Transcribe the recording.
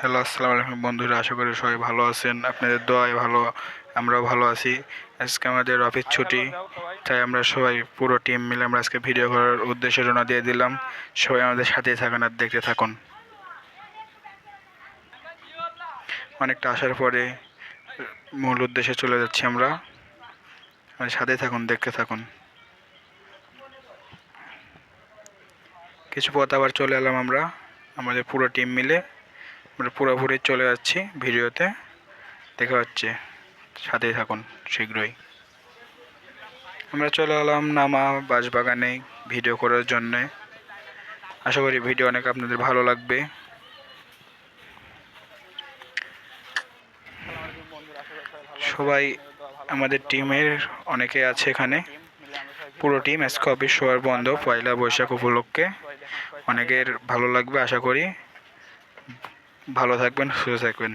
Hello, আসসালামু আলাইকুম বন্ধুরা। আশা করি সবাই ভালো আছেন। আপনাদের দোয়ায় ভালো, আমরাও ভালো আছি। আজকে আমাদের অফিস ছুটি, তাই আমরা সবাই পুরো টিম মিলে আমরা আজকে ভিডিও করার উদ্দেশ্যে রওনা দিয়ে দিলাম। সবাই আমাদের সাথেই থাকুন আর দেখতে থাকুন। অনেকটা আসার পরে মূল উদ্দেশ্যে চলে যাচ্ছি আমরা। আমাদের সাথেই থাকুন, দেখতে থাকুন। কিছু পথ আবার চলে এলাম আমরা আমাদের পুরো টিম মিলে। আমরা পুরোপুরি চলে যাচ্ছি ভিডিওতে, দেখা হচ্ছে। সাথেই থাকুন শীঘ্রই। আমরা চলে এলাম নামা বাঁশবাগানে ভিডিও করার জন্যে। আশা করি ভিডিও অনেক আপনাদের ভালো লাগবে। সবাই আমাদের টিমের অনেকে আছে এখানে। পুরো টিম আজকে অফিস সবার বন্ধ পয়লা বৈশাখ উপলক্ষে। অনেকের ভালো লাগবে আশা করি। ভালো থাকবেন, সুস্থ থাকবেন।